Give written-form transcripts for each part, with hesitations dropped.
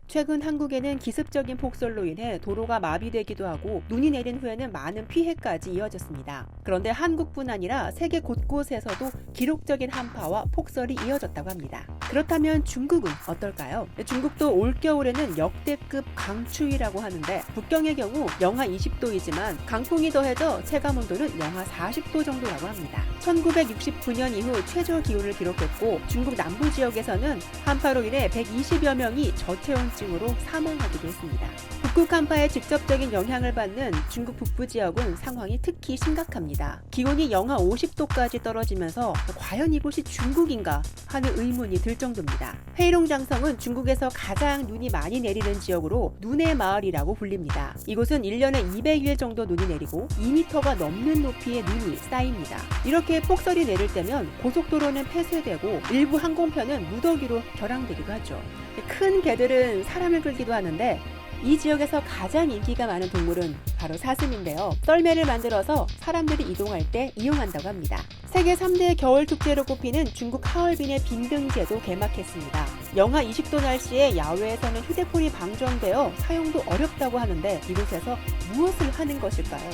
최근 한국에는 기습적인 폭설로 인해 도로가 마비되기도 하고 눈이 내린 후에는 많은 피해까지 이어졌습니다. 그런데 한국뿐 아니라 세계 곳곳에서도 기록적인 한파와 폭설이 이어졌다고 합니다. 그렇다면 중국은 어떨까요? 중국도 올겨울에는 역대급 강추위라고 하는데 북경의 경우 영하 20도이지만 강풍이 더해져 체감온도는 영하 40도 정도라고 합니다. 1969년 이후 최저 기온을 기록했고 중국 남부 지역에서는 한파로 인해 120여 명이 저체온증으로 사망하기도 했습니다. 북극 한파에 직접적인 영향을 받는 중국 북부 지역은 상황이 특히 심각합니다. 기온이 영하 50도까지 떨어지면서 과연 이곳이 중국인가 하는 의문이 들 정도입니다. 회이롱장성은 중국에서 가장 눈이 많이 내리는 지역으로 눈의 마을이라고 불립니다. 이곳은 1년에 200일 정도 눈이 내리고 2m가 넘는 높이의 눈이 쌓입니다. 이렇게 폭설이 내릴 때면 고속도로는 폐쇄되고 일부 항공편은 무더기로 결항되기도 하죠. 큰 개들은 사람을 끌기도 하는데 이 지역에서 가장 인기가 많은 동물은 바로 사슴인데요. 썰매를 만들어서 사람들이 이동할 때 이용한다고 합니다. 세계 3대 겨울 축제로 꼽히는 중국 하얼빈의 빈등제도 개막했습니다. 영하 20도 날씨에 야외에서는 휴대폰이 방전되어 사용도 어렵다고 하는데 이곳에서 무엇을 하는 것일까요?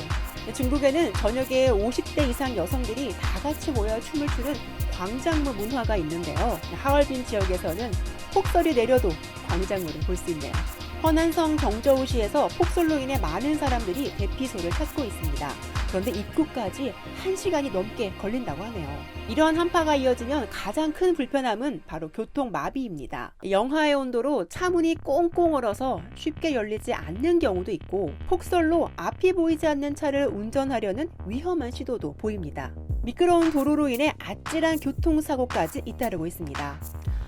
중국에는 저녁에 50대 이상 여성들이 다 같이 모여 춤을 추는 광장무 문화가 있는데요. 하얼빈 지역에서는 폭설이 내려도 광장무를 볼 수 있네요. 허난성 정저우시에서 폭설로 인해 많은 사람들이 대피소를 찾고 있습니다. 그런데 입구까지 1시간이 넘게 걸린다고 하네요. 이러한 한파가 이어지면 가장 큰 불편함은 바로 교통 마비입니다. 영하의 온도로 차문이 꽁꽁 얼어서 쉽게 열리지 않는 경우도 있고 폭설로 앞이 보이지 않는 차를 운전하려는 위험한 시도도 보입니다. 미끄러운 도로로 인해 아찔한 교통사고까지 잇따르고 있습니다.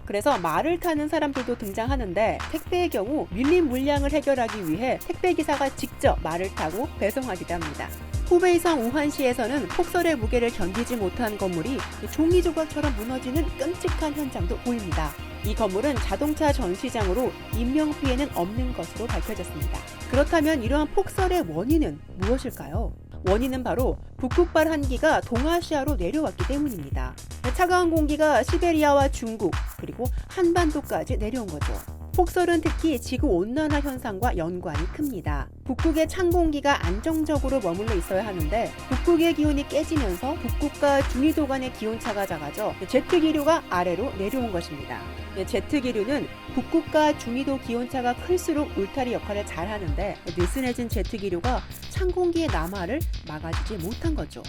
그래서 말을 타는 사람들도 등장하는데 택배의 경우 밀린 물량을 해결하기 위해 택배기사가 직접 말을 타고 배송하기도 합니다. 후베이성 우한시에서는 폭설의 무게를 견디지 못한 건물이 종이 조각처럼 무너지는 끔찍한 현장도 보입니다. 이 건물은 자동차 전시장으로 인명피해는 없는 것으로 밝혀졌습니다. 그렇다면 이러한 폭설의 원인은 무엇일까요? 원인은 바로 북극발 한기가 동아시아로 내려왔기 때문입니다. 차가운 공기가 시베리아와 중국 그리고 한반도까지 내려온 거죠. 폭설은 특히 지구온난화 현상과 연관이 큽니다. 북극의 찬 공기가 안정적으로 머물러 있어야 하는데 북극의 기온이 깨지면서 북극과 중위도 간의 기온차가 작아져 제트기류가 아래로 내려온 것입니다. 제트기류는 북극과 중위도 기온차가 클수록 울타리 역할을 잘 하는데 느슨해진 제트기류가 찬 공기의 남하를 막아주지 못한 거죠.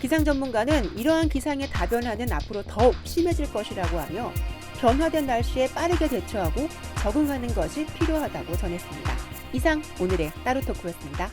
기상 전문가는 이러한 기상에 다변화는 앞으로 더욱 심해질 것이라고 하며 변화된 날씨에 빠르게 대처하고 적응하는 것이 필요하다고 전했습니다. 이상 오늘의 따로토크였습니다.